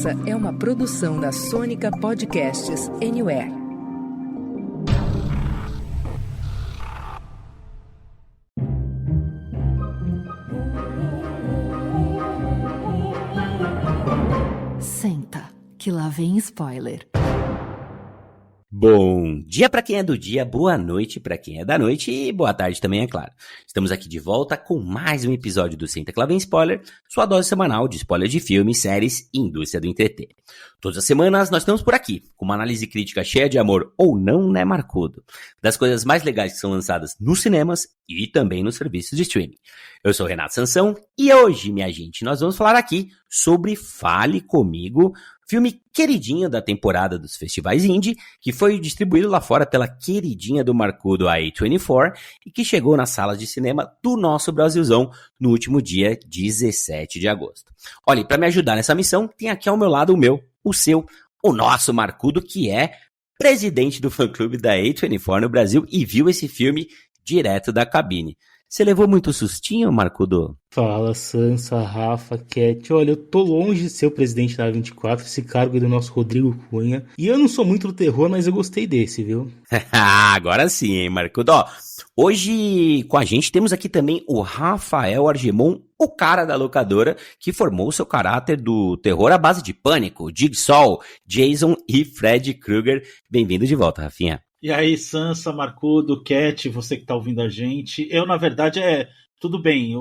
Essa é uma produção da Sônica Podcasts Anywhere. Senta, que lá vem spoiler. Bom dia para quem é do dia, boa noite para quem é da noite e boa tarde também, é claro. Estamos aqui de volta com mais um episódio do Senta que lá vem spoiler, sua dose semanal de spoiler de filmes, séries e indústria do entreter. Todas as semanas nós estamos por aqui, com uma análise crítica cheia de amor ou não, né, Marcudo? Das coisas mais legais que são lançadas nos cinemas e também nos serviços de streaming. Eu sou o Renato Sansão e hoje, minha gente, nós vamos falar aqui sobre Fale Comigo, filme queridinho da temporada dos festivais indie, que foi distribuído lá fora pela queridinha do Marcudo, a A24, e que chegou nas salas de cinema do nosso Brasilzão no último dia 17 de agosto. Olha, e para me ajudar nessa missão, tem aqui ao meu lado o meu, o seu, o nosso Marcudo, que é presidente do fã-clube da A24 no Brasil e viu esse filme direto da cabine. Você levou muito sustinho, Marcudo? Fala, Sansa, Rafa, Cat. Olha, eu tô longe de ser o presidente da 24, esse cargo é do nosso Rodrigo Cunha. E eu não sou muito do terror, mas eu gostei desse, viu? Agora sim, hein, Marcudo? Ó, hoje com a gente temos aqui também o Rafael Argemon, o cara da locadora, que formou seu caráter do terror à base de Pânico, Jigsaw, Jason e Fred Krueger. Bem-vindo de volta, Rafinha. E aí, Sansa, Marcudo, Cat, você que tá ouvindo a gente. Eu, na verdade, tudo bem,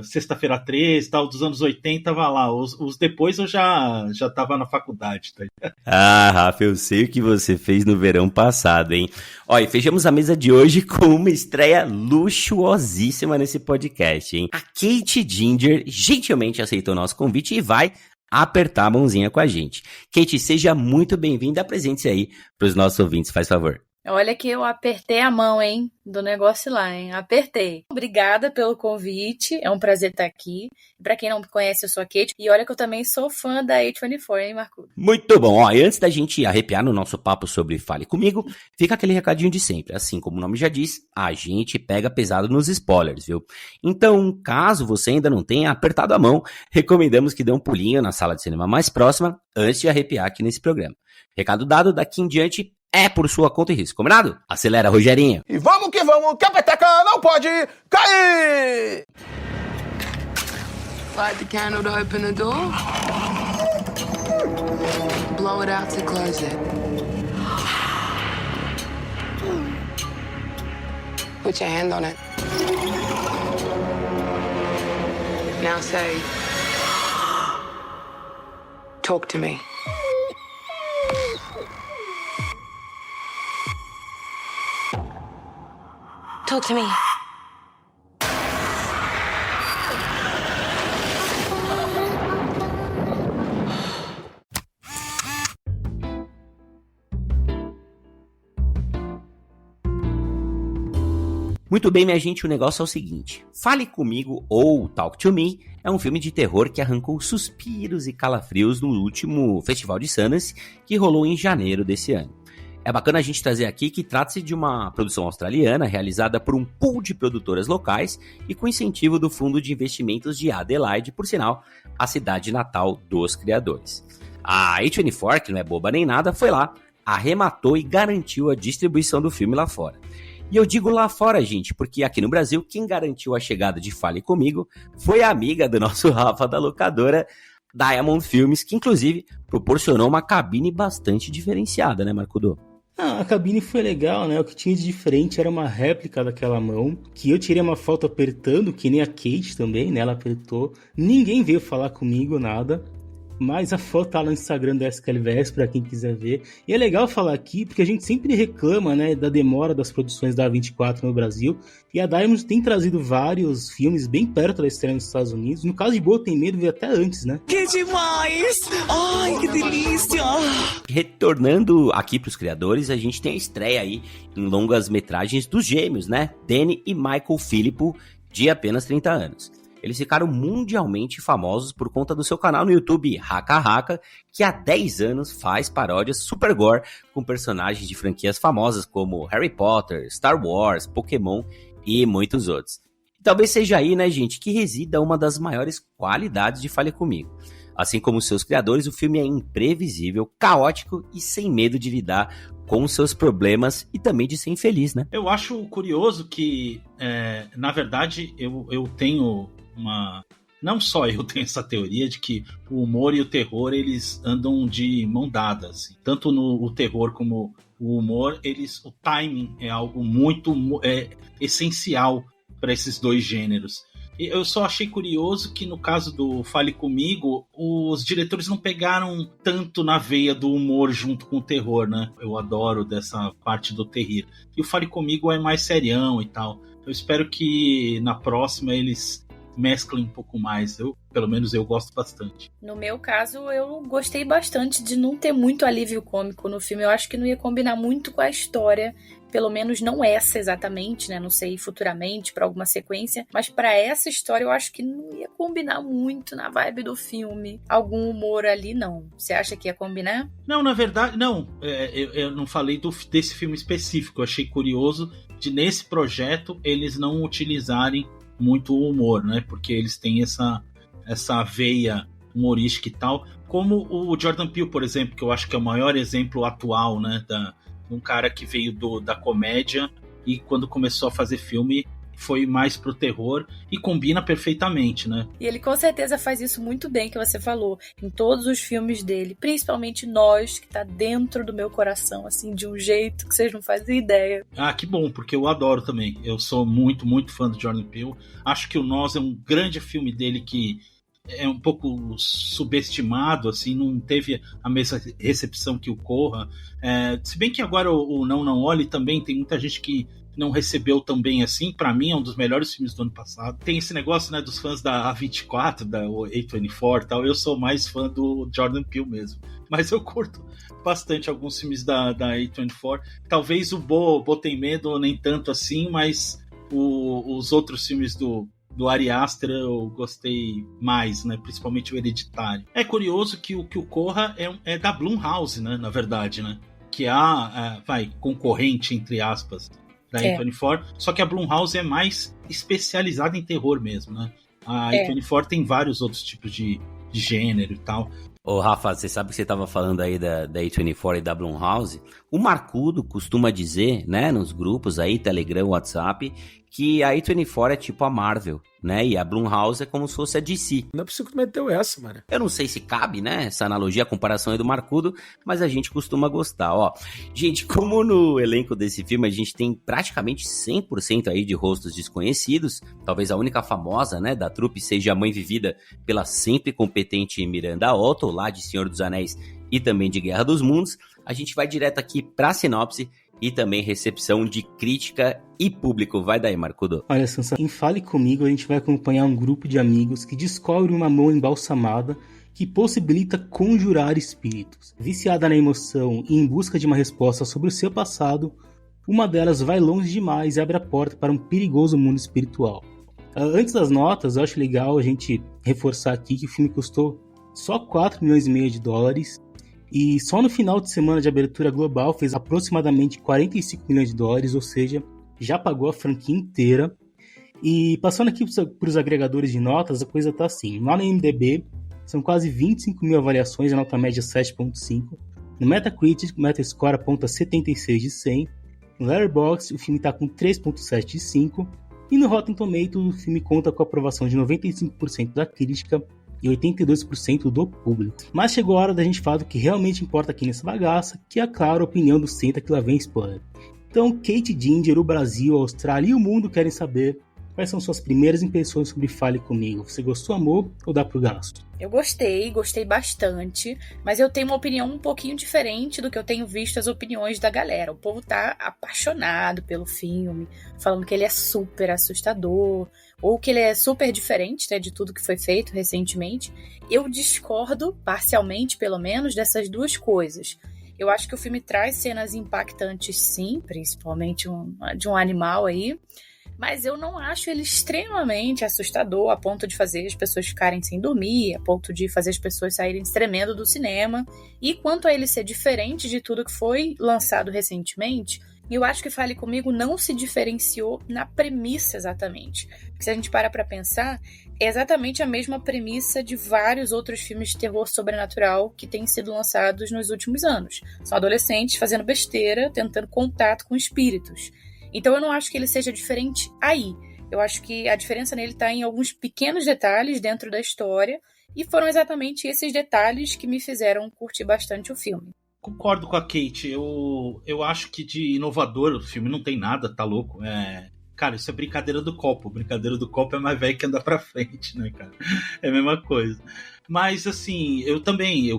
Sexta-feira 13, tal, dos anos 80, tava lá. Os depois eu já tava na faculdade, tá? Ah, Rafa, eu sei o que você fez no verão passado, hein? Ó, e fechamos a mesa de hoje com uma estreia luxuosíssima nesse podcast, hein? A Kate Ginger gentilmente aceitou nosso convite e vai apertar a mãozinha com a gente. Kate, seja muito bem-vinda, apresente-se aí para os nossos ouvintes, faz favor. Olha que eu apertei a mão, hein, do negócio lá, hein, apertei. Obrigada pelo convite, é um prazer estar aqui. Pra quem não me conhece, eu sou a Kate, e olha que eu também sou fã da A24, hein, Marco? Muito bom, ó, e antes da gente arrepiar no nosso papo sobre Fale Comigo, fica aquele recadinho de sempre, assim como o nome já diz, a gente pega pesado nos spoilers, viu? Então, caso você ainda não tenha apertado a mão, recomendamos que dê um pulinho na sala de cinema mais próxima, antes de arrepiar aqui nesse programa. Recado dado, daqui em diante é por sua conta e risco, combinado? Acelera, Rogerinho. E vamos, que a peteca não pode cair! Light the candle to open the door. Blow it out to close it. Put your hand on it. Now say, talk to me. Talk to me. Muito bem, minha gente, o negócio é o seguinte. Fale Comigo ou Talk to Me é um filme de terror que arrancou suspiros e calafrios no último Festival de Sundance, que rolou em janeiro desse ano. É bacana a gente trazer aqui que trata-se de uma produção australiana realizada por um pool de produtoras locais e com incentivo do Fundo de Investimentos de Adelaide, por sinal, a cidade natal dos criadores. A A24, que não é boba nem nada, foi lá, arrematou e garantiu a distribuição do filme lá fora. E eu digo lá fora, gente, porque aqui no Brasil, quem garantiu a chegada de Fale Comigo foi a amiga do nosso Rafa da locadora, Diamond Filmes, que inclusive proporcionou uma cabine bastante diferenciada, né, Marcudo? A cabine foi legal, né? O que tinha de diferente era uma réplica daquela mão, que eu tirei uma foto apertando, que nem a Kate também, né? Ela apertou. Ninguém veio falar comigo, nada. Mas a foto tá lá no Instagram da SKLVS pra quem quiser ver. E é legal falar aqui, porque a gente sempre reclama, né, da demora das produções da A24 no Brasil. E a Diamond tem trazido vários filmes bem perto da estreia nos Estados Unidos. No caso de Boa Tem Medo, veio até antes, né? Que demais! Ai, que delícia! Retornando aqui pros criadores, a gente tem a estreia aí em longas metragens dos gêmeos, né? Danny e Michael Philippou, de apenas 30 anos. Eles ficaram mundialmente famosos por conta do seu canal no YouTube Haka Haka, que há 10 anos faz paródias super gore com personagens de franquias famosas como Harry Potter, Star Wars, Pokémon e muitos outros. Talvez seja aí, né, gente, que resida uma das maiores qualidades de Fale Comigo. Assim como seus criadores, o filme é imprevisível, caótico e sem medo de lidar com seus problemas e também de ser infeliz, né? Eu acho curioso que, na verdade, eu tenho uma... Não só eu tenho essa teoria de que o humor e o terror, eles andam de mão dadas. Tanto no terror como o humor, o timing é algo muito essencial para esses dois gêneros. Eu só achei curioso que no caso do Fale Comigo, os diretores não pegaram tanto na veia do humor junto com o terror, né? Eu adoro dessa parte do terror. E o Fale Comigo é mais serião e tal. Eu espero que na próxima eles mesclem um pouco mais. Pelo menos eu gosto bastante. No meu caso, eu gostei bastante de não ter muito alívio cômico no filme. Eu acho que não ia combinar muito com a história. Pelo menos não essa exatamente, né? Não sei futuramente para alguma sequência. Mas para essa história eu acho que não ia combinar muito na vibe do filme. Algum humor ali, não. Você acha que ia combinar? Não, na verdade, não. Eu não falei desse filme específico. Eu achei curioso de nesse projeto eles não utilizarem muito o humor, né? Porque eles têm essa veia humorística e tal. Como o Jordan Peele, por exemplo, que eu acho que é o maior exemplo atual, né? Um cara que veio da comédia e quando começou a fazer filme foi mais pro terror e combina perfeitamente, né? E ele com certeza faz isso muito bem, que você falou, em todos os filmes dele, principalmente Nós, que tá dentro do meu coração, assim, de um jeito que vocês não fazem ideia. Ah, que bom, porque eu adoro também. Eu sou muito, muito fã do Jordan Peele. Acho que o Nós é um grande filme dele que é um pouco subestimado, assim, não teve a mesma recepção que o Corra. Se bem que agora o Não Não Olhe também tem muita gente que não recebeu tão bem assim. Pra mim é um dos melhores filmes do ano passado. Tem esse negócio, né, dos fãs da A24, da A24 e tal. Eu sou mais fã do Jordan Peele mesmo. Mas eu curto bastante alguns filmes da A24. Talvez o Bo Tem Medo nem tanto assim, mas os outros filmes do Ari Aster eu gostei mais, né? Principalmente o Hereditário. É curioso que o Corra é da Blumhouse, né? Na verdade, né? Que é a concorrente, entre aspas, da A24. Só que a Blumhouse é mais especializada em terror mesmo, né? A A24 tem vários outros tipos de gênero e tal. Ô Rafa, você sabe que você estava falando aí da A24 e da Blumhouse? O Marcudo costuma dizer, né, nos grupos aí, Telegram, WhatsApp, que a A24 é tipo a Marvel, né, e a Blumhouse é como se fosse a DC. Não é possível que meteu essa, mano. Eu não sei se cabe, né, essa analogia, a comparação aí do Marcudo, mas a gente costuma gostar, ó. Gente, como no elenco desse filme a gente tem praticamente 100% aí de rostos desconhecidos, talvez a única famosa, né, da trupe seja a mãe vivida pela sempre competente Miranda Otto, lá de Senhor dos Anéis e também de Guerra dos Mundos, a gente vai direto aqui pra sinopse e também recepção de crítica e público. Vai daí, Marcudo. Olha, Sansa, em Fale Comigo a gente vai acompanhar um grupo de amigos que descobre uma mão embalsamada que possibilita conjurar espíritos. Viciada na emoção e em busca de uma resposta sobre o seu passado, uma delas vai longe demais e abre a porta para um perigoso mundo espiritual. Antes das notas, eu acho legal a gente reforçar aqui que o filme custou só 4 milhões e meio de dólares e só no final de semana de abertura global fez aproximadamente 45 milhões de dólares, ou seja, já pagou a franquia inteira. E passando aqui para os agregadores de notas, a coisa tá assim. Lá no IMDb, são quase 25 mil avaliações, a nota média 7.5. No Metacritic, o Metascore aponta 76 de 100. No Letterboxd, o filme está com 3.7 de 5. E no Rotten Tomatoes, o filme conta com a aprovação de 95% da crítica e 82% do público. Mas chegou a hora da gente falar do que realmente importa aqui nessa bagaça, que é, claro, a opinião do Senta que lá vem spoiler. Então, Kate Ginger, o Brasil, a Austrália e o mundo querem saber quais são suas primeiras impressões sobre Fale Comigo. Você gostou, amor, ou dá pro gasto? Eu gostei bastante, mas eu tenho uma opinião um pouquinho diferente do que eu tenho visto as opiniões da galera. O povo tá apaixonado pelo filme, falando que ele é super assustador, ou que ele é super diferente, né, de tudo que foi feito recentemente. Eu discordo, parcialmente pelo menos, dessas duas coisas. Eu acho que o filme traz cenas impactantes sim, principalmente de um animal aí, mas eu não acho ele extremamente assustador a ponto de fazer as pessoas ficarem sem dormir, a ponto de fazer as pessoas saírem tremendo do cinema. E quanto a ele ser diferente de tudo que foi lançado recentemente, eu acho que Fale Comigo não se diferenciou na premissa exatamente. Porque se a gente para pra pensar, exatamente a mesma premissa de vários outros filmes de terror sobrenatural que têm sido lançados nos últimos anos. São adolescentes fazendo besteira, tentando contato com espíritos. Então eu não acho que ele seja diferente aí. Eu acho que a diferença nele está em alguns pequenos detalhes dentro da história, e foram exatamente esses detalhes que me fizeram curtir bastante o filme. Concordo com a Kate. Eu acho que de inovador o filme não tem nada, tá louco? Cara, isso é brincadeira do copo. Brincadeira do copo é mais velho que andar pra frente, né, cara? É a mesma coisa. Mas, assim, eu também, eu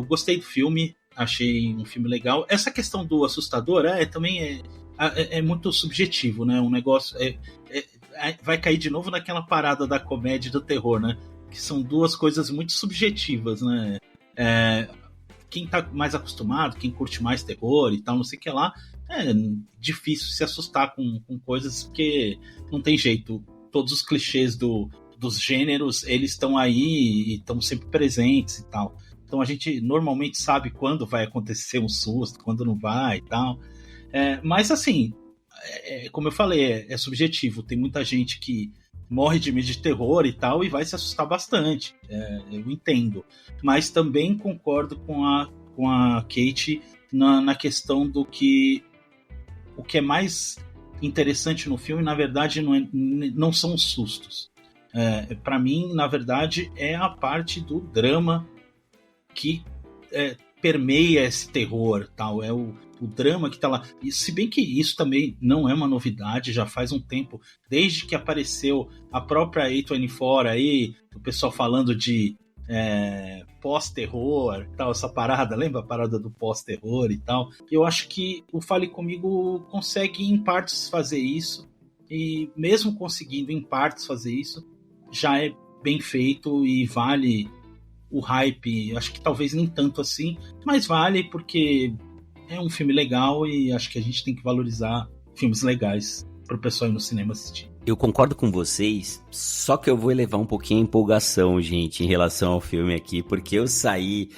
gostei do filme, achei um filme legal. Essa questão do assustador também é muito subjetivo, né? Um negócio... vai cair de novo naquela parada da comédia e do terror, né? Que são duas coisas muito subjetivas, né? Quem tá mais acostumado, quem curte mais terror e tal, não sei o que lá, é difícil se assustar com coisas, porque não tem jeito. Todos os clichês dos gêneros, eles estão aí e estão sempre presentes e tal. Então a gente normalmente sabe quando vai acontecer um susto, quando não vai e tal. Mas assim, como eu falei, é subjetivo. Tem muita gente que morre de medo de terror e tal e vai se assustar bastante. Eu entendo. Mas também concordo com a Kate na questão do que o que é mais interessante no filme, na verdade, não são os sustos. Para mim, na verdade, é a parte do drama que permeia esse terror, tal. É o drama que tá lá. E se bem que isso também não é uma novidade, já faz um tempo, desde que apareceu a própria A24 aí, o pessoal falando de pós-terror, tal, essa parada, lembra a parada do pós-terror e tal? Eu acho que o Fale Comigo consegue em partes fazer isso, e mesmo conseguindo em partes fazer isso, já é bem feito e vale o hype. Acho que talvez nem tanto assim, mas vale porque é um filme legal e acho que a gente tem que valorizar filmes legais pro pessoal ir no cinema assistir. Eu concordo com vocês, só que eu vou elevar um pouquinho a empolgação, gente, em relação ao filme aqui, porque eu saí,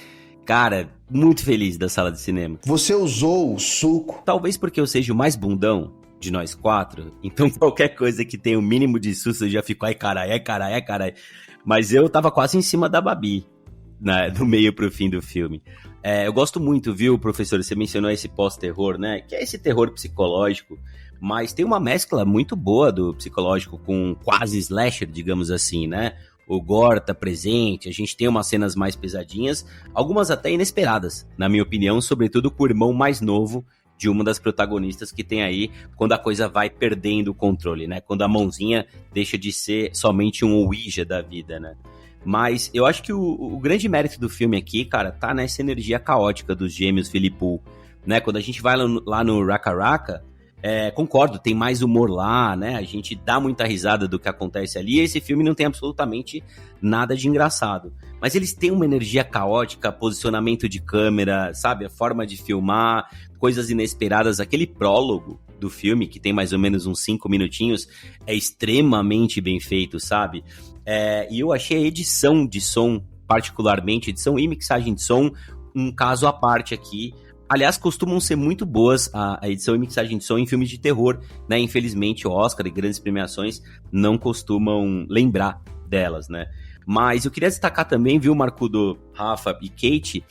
cara, muito feliz da sala de cinema. Você usou o suco? Talvez porque eu seja o mais bundão de nós quatro, então qualquer coisa que tenha o mínimo de susto eu já fico, ai caralho. Mas eu tava quase em cima da Babi, né, do meio pro fim do filme. Eu gosto muito, viu, professor, você mencionou esse pós-terror, né, que é esse terror psicológico, mas tem uma mescla muito boa do psicológico com quase slasher, digamos assim, né? O gore tá presente, a gente tem umas cenas mais pesadinhas, algumas até inesperadas, na minha opinião, sobretudo com o irmão mais novo de uma das protagonistas que tem aí, quando a coisa vai perdendo o controle, né? Quando a mãozinha deixa de ser somente um Ouija da vida, né? Mas eu acho que o grande mérito do filme aqui, cara, tá nessa energia caótica dos gêmeos Philippou, né? Quando a gente vai lá no Raka Raka, concordo, tem mais humor lá, né? A gente dá muita risada do que acontece ali, e esse filme não tem absolutamente nada de engraçado. Mas eles têm uma energia caótica, posicionamento de câmera, sabe? A forma de filmar, coisas inesperadas. Aquele prólogo do filme, que tem mais ou menos uns 5 minutinhos, é extremamente bem feito, sabe? E eu achei a edição de som, particularmente, edição e mixagem de som, um caso à parte aqui. Aliás, costumam ser muito boas a edição e mixagem de som em filmes de terror, né? Infelizmente, o Oscar e grandes premiações não costumam lembrar delas, né? Mas eu queria destacar também, viu, Marcudo, Rafa e Kate,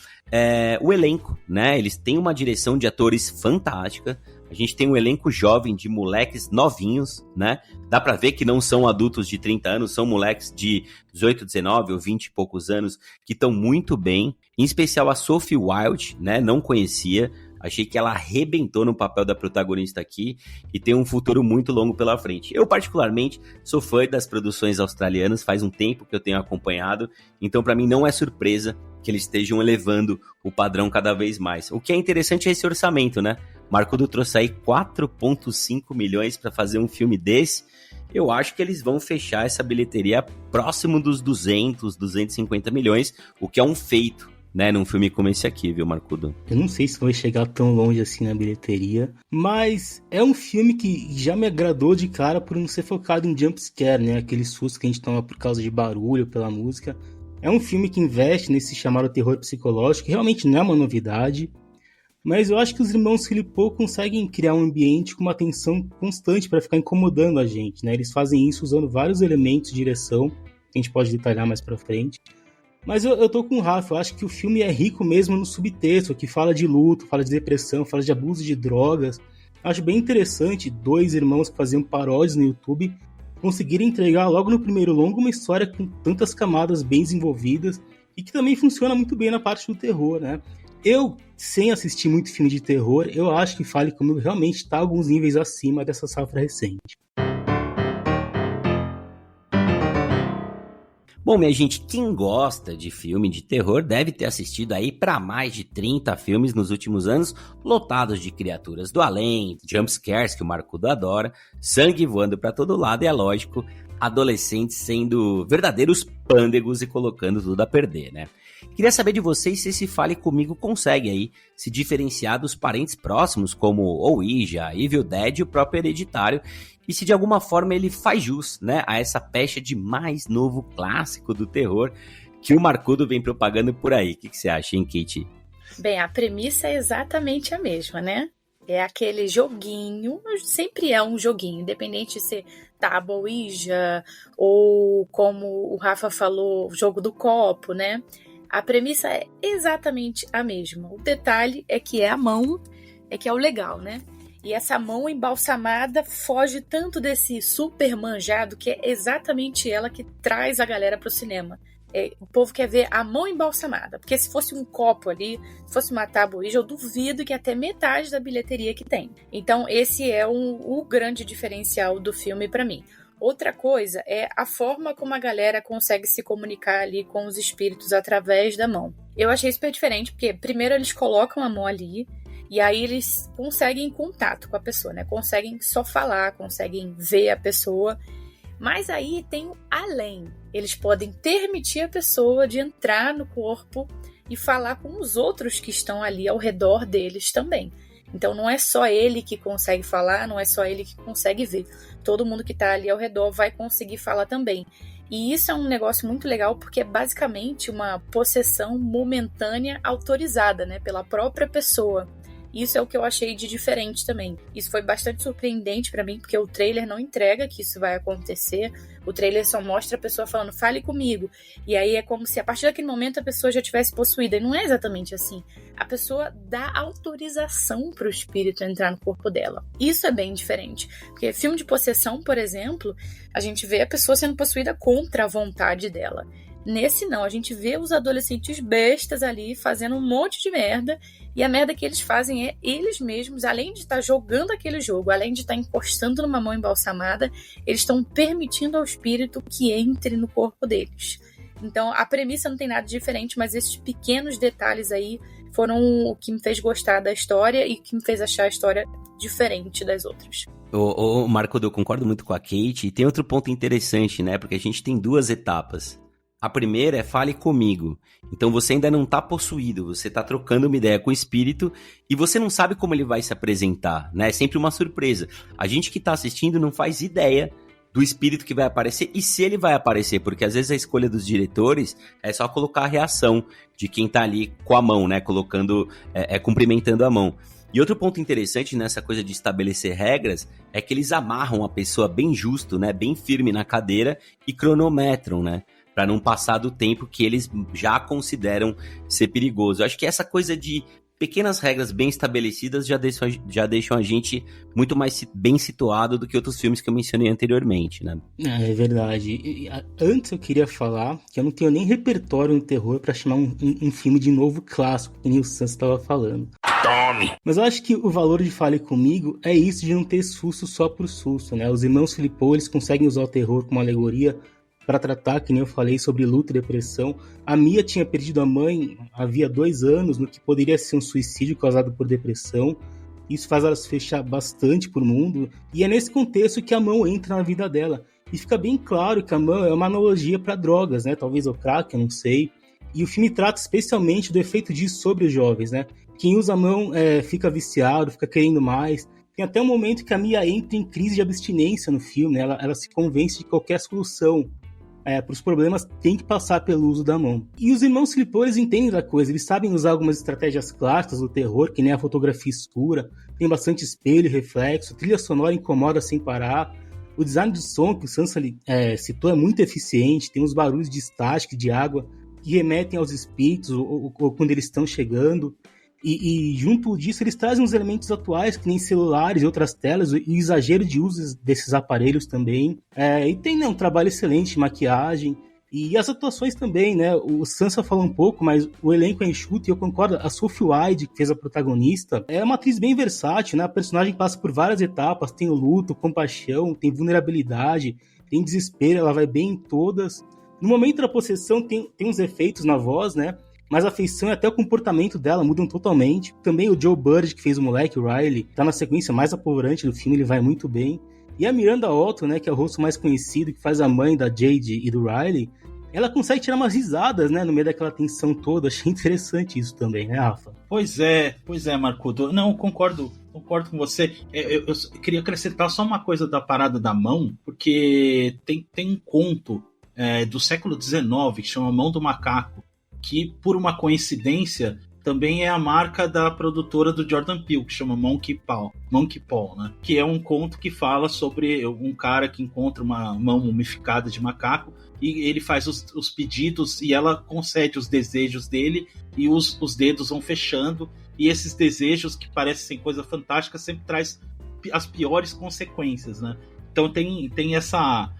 o elenco, né? Eles têm uma direção de atores fantástica. A gente tem um elenco jovem de moleques novinhos, né? Dá pra ver que não são adultos de 30 anos, são moleques de 18, 19 ou 20 e poucos anos que estão muito bem. Em especial a Sophie Wilde, né? Não conhecia. Achei que ela arrebentou no papel da protagonista aqui e tem um futuro muito longo pela frente. Eu, particularmente, sou fã das produções australianas, faz um tempo que eu tenho acompanhado, então pra mim não é surpresa que eles estejam elevando o padrão cada vez mais. O que é interessante é esse orçamento, né? Marcudo trouxe aí 4,5 milhões para fazer um filme desse. Eu acho que eles vão fechar essa bilheteria próximo dos 200, 250 milhões, o que é um feito, né, num filme como esse aqui, viu, Marcudo? Eu não sei se vai chegar tão longe assim na bilheteria, mas é um filme que já me agradou de cara por não ser focado em jumpscare, né, aquele susto que a gente toma por causa de barulho, pela música. É um filme que investe nesse chamado terror psicológico, que realmente não é uma novidade, mas eu acho que os irmãos Philippou conseguem criar um ambiente com uma tensão constante para ficar incomodando a gente, né? Eles fazem isso usando vários elementos de direção. que a gente pode detalhar mais pra frente. Mas eu tô com o Rafa, eu acho que o filme é rico mesmo no subtexto, que fala de luto, fala de depressão, fala de abuso de drogas. Acho bem interessante 2 irmãos que faziam paródias no YouTube conseguirem entregar logo no primeiro longo uma história com tantas camadas bem desenvolvidas e que também funciona muito bem na parte do terror, né? Eu, sem assistir muito filme de terror, eu acho que Fale Comigo realmente está alguns níveis acima dessa safra recente. Bom, minha gente, quem gosta de filme de terror deve ter assistido aí para mais de 30 filmes nos últimos anos, lotados de criaturas do além, jumpscares que o Marcudo adora, sangue voando para todo lado e, é lógico, adolescentes sendo verdadeiros pândegos e colocando tudo a perder, né? Queria saber de vocês se esse Fale Comigo consegue aí se diferenciar dos parentes próximos como Ouija, Evil Dead e o próprio Hereditário, e se de alguma forma ele faz jus, né, a essa pecha de mais novo clássico do terror que o Marcudo vem propagando por aí. O que você acha, hein, Kate? Bem, a premissa é exatamente a mesma, né? É aquele joguinho, sempre é um joguinho, independente se tábua, Ouija, ou como o Rafa falou, o jogo do copo, né? A premissa é exatamente a mesma. O detalhe é que é a mão, é que é o legal, né? E essa mão embalsamada foge tanto desse super manjado que é exatamente ela que traz a galera pro cinema. O povo quer ver a mão embalsamada, porque se fosse um copo ali, se fosse uma tábua Ouija, eu duvido que até metade da bilheteria que tem. Então esse é o grande diferencial do filme pra mim. Outra coisa é a forma como a galera consegue se comunicar ali com os espíritos através da mão. Eu achei super diferente, porque primeiro eles colocam a mão ali, e aí eles conseguem contato com a pessoa, né? Conseguem só falar, conseguem ver a pessoa. Mas aí tem o além. Eles podem permitir a pessoa de entrar no corpo e falar com os outros que estão ali ao redor deles também. Então não é só ele que consegue falar, não é só ele que consegue ver. Todo mundo que está ali ao redor vai conseguir falar também. E isso é um negócio muito legal porque é basicamente uma possessão momentânea autorizada, né, pela própria pessoa. Isso é o que eu achei de diferente também. Isso foi bastante surpreendente pra mim, porque o trailer não entrega que isso vai acontecer. O trailer só mostra a pessoa falando, fale comigo. E aí é como se a partir daquele momento a pessoa já tivesse possuída. E não é exatamente assim. A pessoa dá autorização pro espírito entrar no corpo dela. Isso é bem diferente. Porque filme de possessão, por exemplo, a gente vê a pessoa sendo possuída contra a vontade dela. Nesse não, a gente vê os adolescentes bestas ali fazendo um monte de merda, e a merda que eles fazem é eles mesmos, além de estar jogando aquele jogo, além de estar encostando numa mão embalsamada, eles estão permitindo ao espírito que entre no corpo deles. Então a premissa não tem nada diferente, mas esses pequenos detalhes aí foram o que me fez gostar da história e que me fez achar a história diferente das outras. Marco, eu concordo muito com a Kate, e tem outro ponto interessante, né, porque a gente tem 2 etapas. A primeira é fale comigo. Então você ainda não tá possuído, você tá trocando uma ideia com o espírito e você não sabe como ele vai se apresentar, né? É sempre uma surpresa. A gente que tá assistindo não faz ideia do espírito que vai aparecer e se ele vai aparecer, porque às vezes a escolha dos diretores é só colocar a reação de quem tá ali com a mão, né? Colocando, cumprimentando a mão. E outro ponto interessante nessa coisa de estabelecer regras é que eles amarram a pessoa bem justo, né? Bem firme na cadeira e cronometram, né? Para não passar do tempo que eles já consideram ser perigoso. Eu acho que essa coisa de pequenas regras bem estabelecidas já deixam a gente muito mais bem situado do que outros filmes que eu mencionei anteriormente, né? É verdade. Antes eu queria falar que eu não tenho nem repertório no terror para chamar um filme de novo clássico, que nem o Sans estava falando. Tome! Mas eu acho que o valor de Fale Comigo é isso de não ter susto só por susto, né? Os irmãos Philippou, eles conseguem usar o terror como alegoria para tratar, que nem eu falei, sobre luto e depressão. A Mia tinha perdido a mãe havia 2 anos, no que poderia ser um suicídio causado por depressão. Isso faz ela se fechar bastante pro mundo, e é nesse contexto que a mão entra na vida dela. E fica bem claro que a mão é uma analogia para drogas, né? Talvez o crack, eu não sei. E o filme trata especialmente do efeito disso sobre os jovens, né? Quem usa a mão fica viciado, fica querendo mais. Tem até um momento que a Mia entra em crise de abstinência no filme, né? Ela se convence de que qualquer solução para os problemas tem que passar pelo uso da mão. E os irmãos Philippou, eles entendem da coisa, eles sabem usar algumas estratégias clássicas do terror, que nem a fotografia escura, tem bastante espelho e reflexo, trilha sonora incomoda sem parar. O design de som que o Sansa citou é muito eficiente, tem uns barulhos de estática, de água, que remetem aos espíritos ou quando eles estão chegando. E junto disso eles trazem uns elementos atuais, que nem celulares e outras telas, e o exagero de uso desses aparelhos também. E tem, né, um trabalho excelente de maquiagem. E as atuações também, né? O Sansa falou um pouco, mas o elenco é enxuto e eu concordo. A Sophie Wilde, que fez a protagonista, é uma atriz bem versátil, né? A personagem passa por várias etapas, tem o luto, compaixão, tem vulnerabilidade, tem desespero, ela vai bem em todas. No momento da possessão tem uns efeitos na voz, né? Mas a feição e até o comportamento dela mudam totalmente. Também o Joe Bird, que fez o moleque, o Riley, tá na sequência mais apavorante do filme, ele vai muito bem. E a Miranda Otto, né, que é o rosto mais conhecido, que faz a mãe da Jade e do Riley, ela consegue tirar umas risadas, né, no meio daquela tensão toda. Achei interessante isso também, né, Rafa? Pois é, Marcudo. Não, concordo com você. Eu queria acrescentar só uma coisa da parada da mão, porque tem um conto do século XIX que chama Mão do Macaco, que, por uma coincidência, também é a marca da produtora do Jordan Peele, que chama Monkey Paw, né? Que é um conto que fala sobre um cara que encontra uma mão mumificada de macaco e ele faz os pedidos e ela concede os desejos dele e os dedos vão fechando, e esses desejos, que parecem coisa fantástica, sempre traz as piores consequências, né? Então tem essa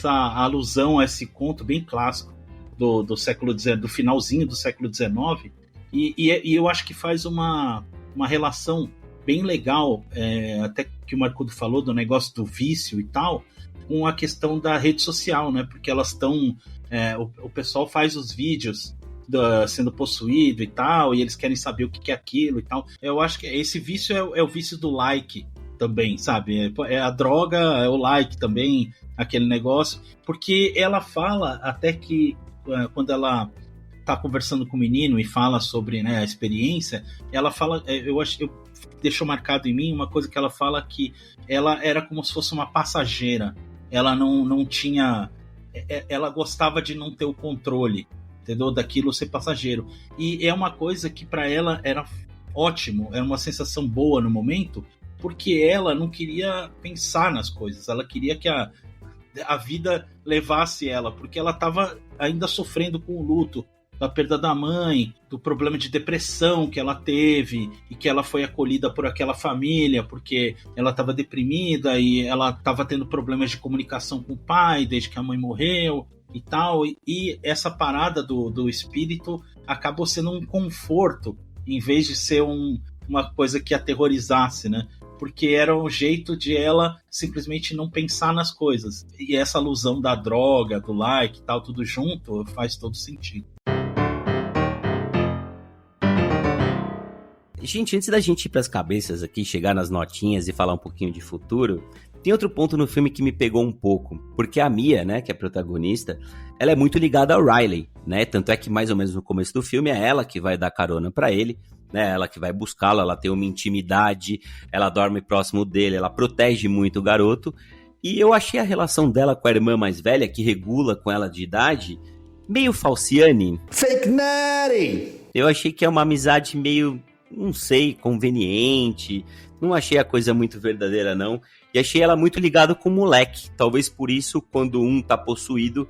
alusão a esse conto bem clássico do século XIX, do finalzinho do século XIX, e eu acho que faz uma relação bem legal, até que o Marcudo falou do negócio do vício e tal, com a questão da rede social, né? Porque elas estão... o pessoal faz os vídeos sendo possuído e tal, e eles querem saber o que é aquilo e tal. Eu acho que esse vício é o vício do like também, sabe? É a droga, é o like também, aquele negócio. Porque ela fala até que quando ela tá conversando com o menino e fala sobre, né, a experiência, ela fala, deixou marcado em mim uma coisa que ela fala, que ela era como se fosse uma passageira, ela não tinha, ela gostava de não ter o controle, entendeu, daquilo ser passageiro, e é uma coisa que para ela era ótimo, era uma sensação boa no momento, porque ela não queria pensar nas coisas, ela queria que a vida levasse ela, porque ela estava ainda sofrendo com o luto da perda da mãe, do problema de depressão que ela teve e que ela foi acolhida por aquela família porque ela estava deprimida e ela estava tendo problemas de comunicação com o pai desde que a mãe morreu e tal, e essa parada do espírito acabou sendo um conforto em vez de ser uma coisa que aterrorizasse, né? Porque era um jeito de ela simplesmente não pensar nas coisas. E essa alusão da droga, do like e tal, tudo junto, faz todo sentido. Gente, antes da gente ir pras cabeças aqui, chegar nas notinhas e falar um pouquinho de futuro, tem outro ponto no filme que me pegou um pouco. Porque a Mia, né, que é a protagonista, ela é muito ligada ao Riley, né? Tanto é que mais ou menos no começo do filme é ela que vai dar carona pra ele, né? Ela que vai buscá-lo, ela tem uma intimidade, ela dorme próximo dele, ela protege muito o garoto. E eu achei a relação dela com a irmã mais velha, que regula com ela de idade, meio falciane. Fake Natty! Eu achei que é uma amizade meio, não sei, conveniente. Não achei a coisa muito verdadeira, não. E achei ela muito ligada com o moleque. Talvez por isso, quando um tá possuído,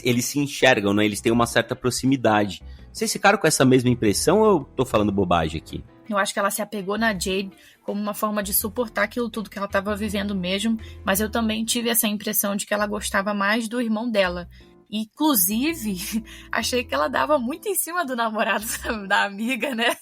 eles se enxergam, né? Eles têm uma certa proximidade. Vocês ficaram com essa mesma impressão ou eu tô falando bobagem aqui? Eu acho que ela se apegou na Jade como uma forma de suportar aquilo tudo que ela estava vivendo mesmo, mas eu também tive essa impressão de que ela gostava mais do irmão dela. Inclusive, achei que ela dava muito em cima do namorado da amiga, né?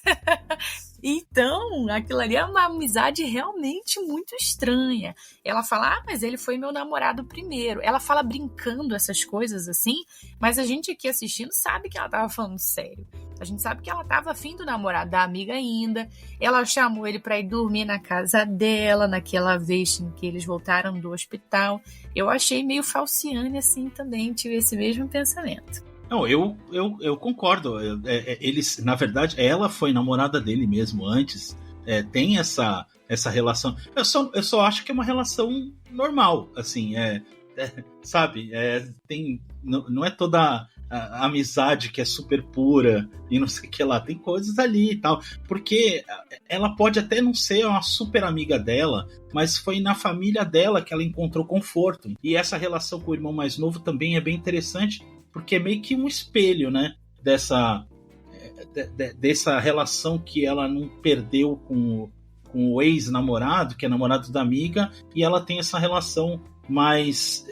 Então, aquilo ali é uma amizade realmente muito estranha. Ela fala, mas ele foi meu namorado primeiro. Ela fala brincando essas coisas assim, mas a gente aqui assistindo sabe que ela tava falando sério. A gente sabe que ela tava afim do namorado da amiga ainda. Ela chamou ele pra ir dormir na casa dela, naquela vez em que eles voltaram do hospital. Eu achei meio falciane assim também, tive esse mesmo pensamento. Não, eu concordo. Eles, na verdade, ela foi namorada dele mesmo antes. Tem essa relação. Eu só acho que é uma relação normal, assim. Sabe? Não é toda a amizade que é super pura e não sei o que lá. Tem coisas ali e tal. Porque ela pode até não ser uma super amiga dela, mas foi na família dela que ela encontrou conforto. E essa relação com o irmão mais novo também é bem interessante, porque é meio que um espelho, né? Dessa relação que ela não perdeu com o ex-namorado, que é namorado da amiga, e ela tem essa relação mais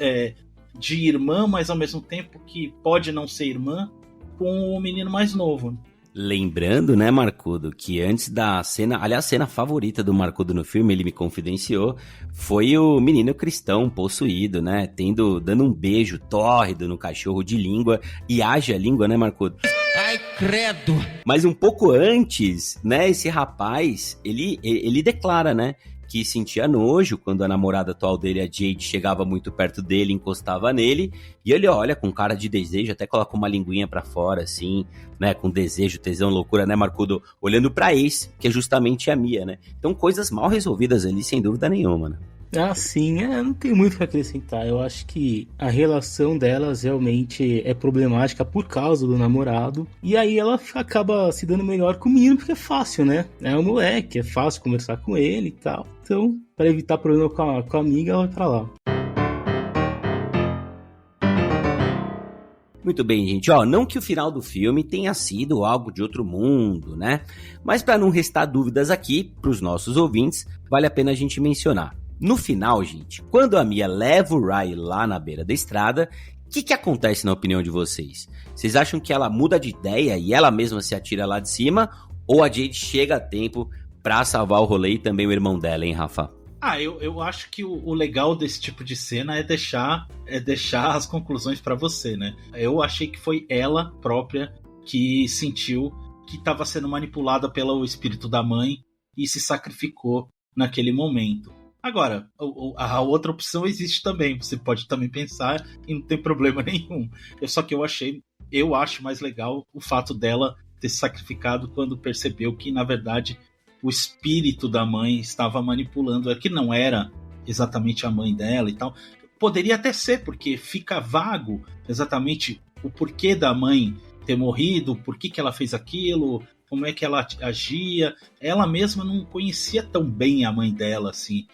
de irmã, mas ao mesmo tempo que pode não ser irmã, com o menino mais novo. Lembrando, né, Marcudo, que antes da cena, aliás, a cena favorita do Marcudo no filme, ele me confidenciou, foi o menino cristão possuído, né, dando um beijo tórrido no cachorro de língua, e haja língua, né, Marcudo? Ai, credo! Mas um pouco antes, né, esse rapaz, ele declara, né, que sentia nojo quando a namorada atual dele, a Jade, chegava muito perto dele, encostava nele, e ele olha com cara de desejo, até coloca uma linguinha pra fora, assim, né, com desejo, tesão, loucura, né, Marcudo, olhando pra ex, que é justamente a Mia, né. Então, coisas mal resolvidas ali, sem dúvida nenhuma, né. Ah, sim, não tem muito o que acrescentar. Eu acho que a relação delas realmente é problemática por causa do namorado. E aí ela acaba se dando melhor com o menino, porque é fácil, né? É um moleque, é fácil conversar com ele e tal. Então, para evitar problema com a amiga, ela vai pra lá. Muito bem, gente, não que o final do filme tenha sido algo de outro mundo, né? Mas para não restar dúvidas aqui, pros nossos ouvintes, vale a pena a gente mencionar. No final, gente, quando a Mia leva o Riley lá na beira da estrada, o que acontece na opinião de vocês? Vocês acham que ela muda de ideia e ela mesma se atira lá de cima? Ou a Jade chega a tempo pra salvar o rolê e também o irmão dela, hein, Rafa? Eu acho que o legal desse tipo de cena é deixar as conclusões pra você, né? Eu achei que foi ela própria que sentiu que estava sendo manipulada pelo espírito da mãe e se sacrificou naquele momento. Agora, a outra opção existe também. Você pode também pensar e não tem problema nenhum. Só que eu acho mais legal o fato dela ter se sacrificado quando percebeu que, na verdade, o espírito da mãe estava manipulando. Que não era exatamente a mãe dela e tal. Poderia até ser, porque fica vago exatamente o porquê da mãe ter morrido, por que ela fez aquilo, como é que ela agia. Ela mesma não conhecia tão bem a mãe dela, assim,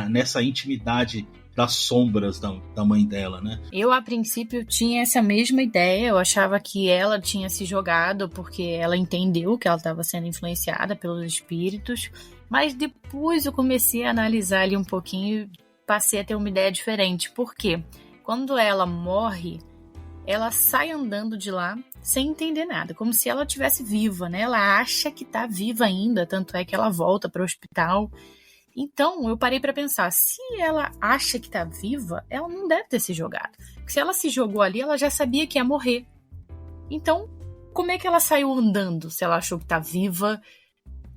nessa intimidade das sombras da mãe dela, né? Eu, a princípio, tinha essa mesma ideia. Eu achava que ela tinha se jogado porque ela entendeu que ela estava sendo influenciada pelos espíritos. Mas depois eu comecei a analisar ali um pouquinho e passei a ter uma ideia diferente. Por quê? Quando ela morre, ela sai andando de lá sem entender nada, como se ela estivesse viva, né? Ela acha que está viva ainda, tanto é que ela volta para o hospital. Então, eu parei para pensar, se ela acha que está viva, ela não deve ter se jogado. Porque se ela se jogou ali, ela já sabia que ia morrer. Então, como é que ela saiu andando se ela achou que está viva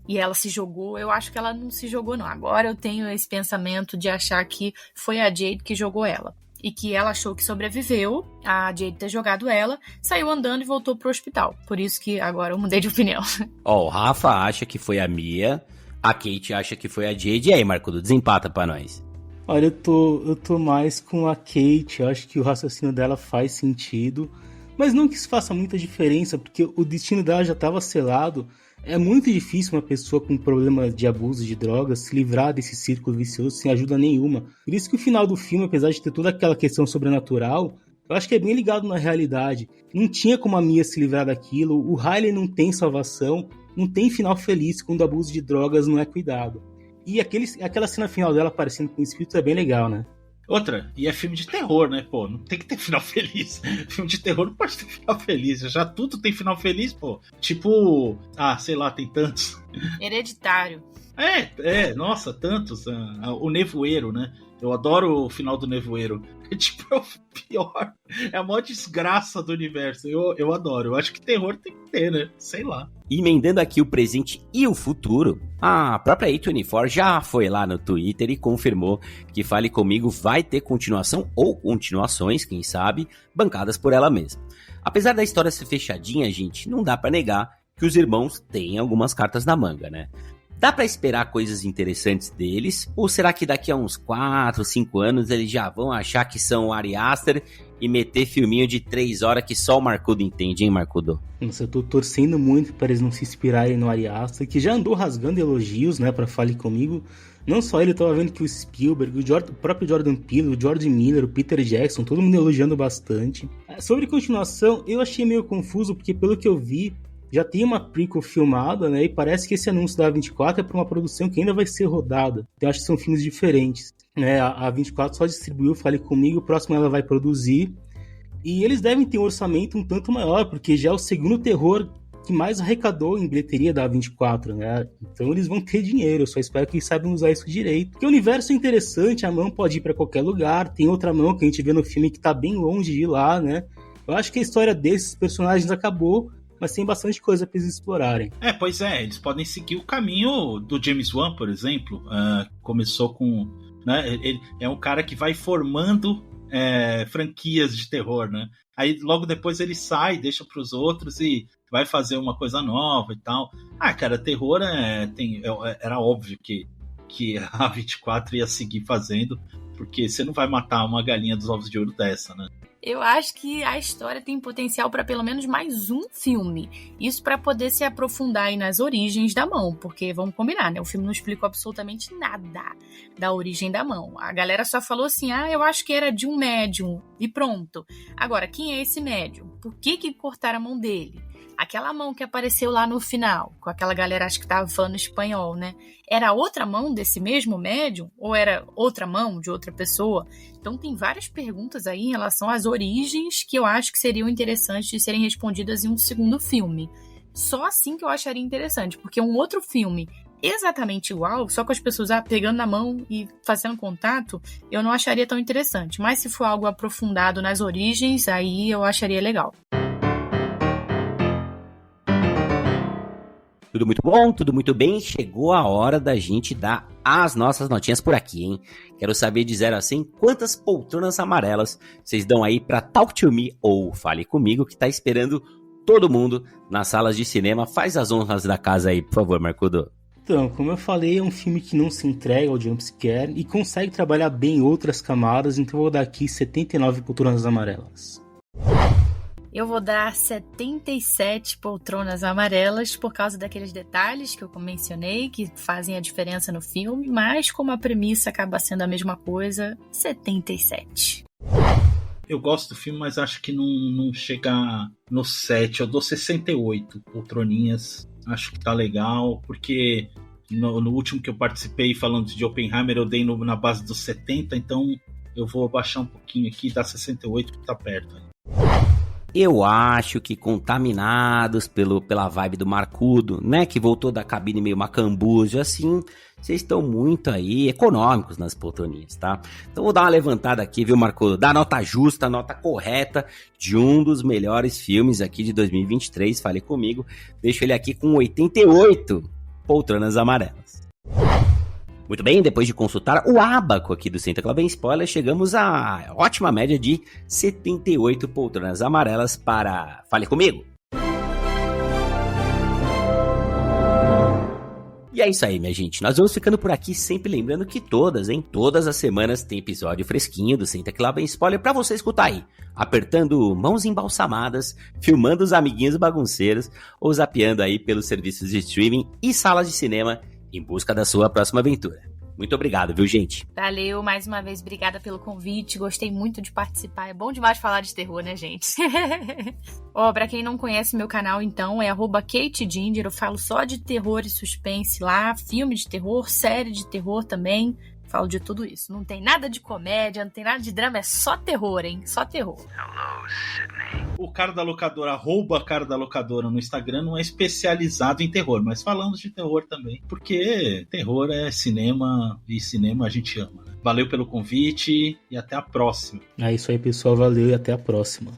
e ela se jogou? Eu acho que ela não se jogou, não. Agora eu tenho esse pensamento de achar que foi a Jade que jogou ela. E que ela achou que sobreviveu, a Jade ter jogado ela, saiu andando e voltou pro hospital. Por isso que agora eu mudei de opinião. O Rafa acha que foi a Mia, a Kate acha que foi a Jade. E aí, Marcudo, desempata pra nós. Olha, eu tô mais com a Kate. Eu acho que o raciocínio dela faz sentido. Mas não que isso faça muita diferença, porque o destino dela já estava selado. É muito difícil uma pessoa com problema de abuso de drogas se livrar desse círculo vicioso sem ajuda nenhuma. Por isso que o final do filme, apesar de ter toda aquela questão sobrenatural, eu acho que é bem ligado na realidade. Não tinha como a Mia se livrar daquilo, o Riley não tem salvação, não tem final feliz quando o abuso de drogas não é cuidado. E aquela cena final dela aparecendo com o espírito é bem legal, né? Outra, e é filme de terror, né, pô? Não tem que ter final feliz. Filme de terror não pode ter final feliz. Já tudo tem final feliz, pô. Tipo, sei lá, tem tantos. Hereditário. Nossa, tantos. O Nevoeiro, né? Eu adoro o final do Nevoeiro. É tipo, é o pior. É a maior desgraça do universo. Eu adoro. Eu acho que terror tem que ter, né? Sei lá. Emendando aqui o presente e o futuro, a própria A24 já foi lá no Twitter e confirmou que Fale Comigo vai ter continuação ou continuações, quem sabe, bancadas por ela mesma. Apesar da história ser fechadinha, gente, não dá pra negar que os irmãos têm algumas cartas na manga, né? Dá pra esperar coisas interessantes deles? Ou será que daqui a uns 4, 5 anos eles já vão achar que são o Ari Aster e meter filminho de 3 horas que só o Marcudo entende, hein, Marcudo? Nossa, eu tô torcendo muito para eles não se inspirarem no Ari Aster, que já andou rasgando elogios, né, pra Fale Comigo. Não só ele, eu tava vendo que o Spielberg, o próprio Jordan Peele, o George Miller, o Peter Jackson, todo mundo elogiando bastante. Sobre continuação, eu achei meio confuso, porque pelo que eu vi, já tem uma prequel filmada, né, e parece que esse anúncio da A24 é pra uma produção que ainda vai ser rodada. Então eu acho que são filmes diferentes. A A24 só distribuiu Fale Comigo, o próximo ela vai produzir. E eles devem ter um orçamento um tanto maior, porque já é o segundo terror que mais arrecadou em bilheteria da A24, né? Então eles vão ter dinheiro, eu só espero que eles saibam usar isso direito. Porque o universo é interessante, a mão pode ir pra qualquer lugar, tem outra mão que a gente vê no filme que tá bem longe de ir lá, né? Eu acho que a história desses personagens acabou, mas tem bastante coisa pra eles explorarem. Pois é, eles podem seguir o caminho do James Wan, por exemplo. Começou com... né, ele é um cara que vai formando franquias de terror, né? Aí logo depois ele sai, deixa pros outros e vai fazer uma coisa nova e tal. Cara, terror era óbvio que a 24 ia seguir fazendo, porque você não vai matar uma galinha dos ovos de ouro dessa, né? Eu acho que a história tem potencial para pelo menos mais um filme. Isso para poder se aprofundar aí nas origens da mão, porque vamos combinar, né? O filme não explicou absolutamente nada da origem da mão. A galera só falou assim, eu acho que era de um médium e pronto. Agora, quem é esse médium? Por que cortaram a mão dele? Aquela mão que apareceu lá no final, com aquela galera, acho que tava falando espanhol, né? Era outra mão desse mesmo médium? Ou era outra mão de outra pessoa? Então tem várias perguntas aí em relação às origens que eu acho que seriam interessantes de serem respondidas em um segundo filme. Só assim que eu acharia interessante, porque um outro filme exatamente igual, só com as pessoas pegando na mão e fazendo contato, eu não acharia tão interessante. Mas se for algo aprofundado nas origens, aí eu acharia legal. Tudo muito bom, tudo muito bem. Chegou a hora da gente dar as nossas notinhas por aqui, hein? Quero saber de 0 a 100 quantas poltronas amarelas vocês dão aí pra Talk to Me ou Fale Comigo, que tá esperando todo mundo nas salas de cinema. Faz as honras da casa aí, por favor, Marcudo. Então, como eu falei, é um filme que não se entrega ao jumpscare e consegue trabalhar bem outras camadas, então eu vou dar aqui 79 poltronas amarelas. Eu vou dar 77 poltronas amarelas por causa daqueles detalhes que eu mencionei, que fazem a diferença no filme, mas como a premissa acaba sendo a mesma coisa, 77. Eu gosto do filme, mas acho que não chega no 7. Eu dou 68 poltroninhas. Acho que tá legal, porque no último que eu participei falando de Oppenheimer, eu dei na base dos 70, então eu vou baixar um pouquinho aqui e dar 68, que tá perto. Eu acho que contaminados pela vibe do Marcudo, né, que voltou da cabine meio macambujo, assim, vocês estão muito aí econômicos nas poltroninhas, tá? Então vou dar uma levantada aqui, viu, Marcudo? Dá a nota justa, a nota correta de um dos melhores filmes aqui de 2023, Fale Comigo. Deixo ele aqui com 88 poltronas amarelas. Muito bem, depois de consultar o ábaco aqui do Senta Clava em Spoiler, chegamos à ótima média de 78 poltronas amarelas para Fale Comigo. E é isso aí, minha gente. Nós vamos ficando por aqui, sempre lembrando que todas as semanas tem episódio fresquinho do Senta Clava em Spoiler pra você escutar aí, apertando mãos embalsamadas, filmando os amiguinhos bagunceiros ou zapeando aí pelos serviços de streaming e salas de cinema em busca da sua próxima aventura. Muito obrigado, viu, gente? Valeu, mais uma vez, obrigada pelo convite, gostei muito de participar, é bom demais falar de terror, né, gente? Pra quem não conhece meu canal, então, é @KateGinger, eu falo só de terror e suspense lá, filme de terror, série de terror também, falo de tudo isso. Não tem nada de comédia, não tem nada de drama, é só terror, hein? Só terror. Hello, Sydney. O cara da locadora, @cara da locadora no Instagram, não é especializado em terror, mas falamos de terror também, porque terror é cinema e cinema a gente ama, né? Valeu pelo convite e até a próxima. É isso aí, pessoal, valeu e até a próxima.